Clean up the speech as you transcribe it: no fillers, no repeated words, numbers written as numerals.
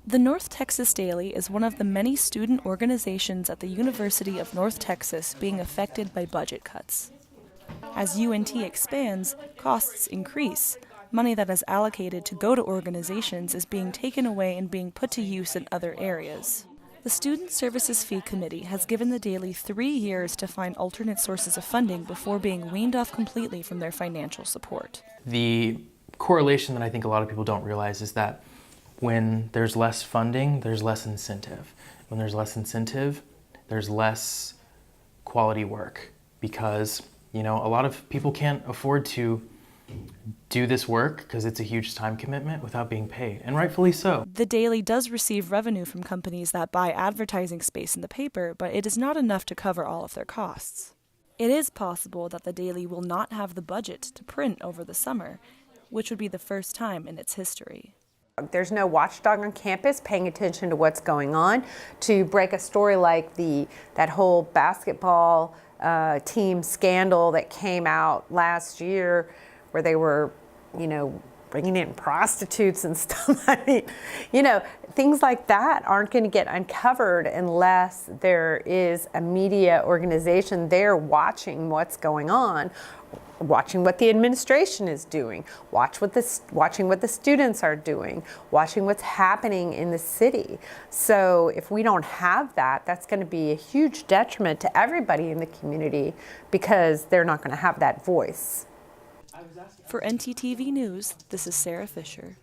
The North Texas Daily is one of the many student organizations at the University of North Texas being affected by budget cuts. As UNT expands, costs increase. Money that is allocated to go to organizations is being taken away and being put to use in other areas. The Student Services Fee Committee has given the Daily 3 years to find alternate sources of funding before being weaned off completely from their financial support. The correlation that I think a lot of people don't realize is that when there's less funding, there's less incentive. When there's less incentive, there's less quality work because, a lot of people can't afford to do this work because it's a huge time commitment without being paid, and rightfully so. The Daily does receive revenue from companies that buy advertising space in the paper, but it is not enough to cover all of their costs. It is possible that the Daily will not have the budget to print over the summer, which would be the first time in its history. There's no watchdog on campus paying attention to what's going on to break a story like that whole basketball team scandal that came out last year where they were, bringing in prostitutes and stuff. I mean, things like that aren't going to get uncovered unless there is a media organization there watching what's going on, watching what the administration is doing, watching what the students are doing, watching what's happening in the city. So if we don't have that, that's going to be a huge detriment to everybody in the community because they're not going to have that voice. For NTTV News, this is Sarah Fischer.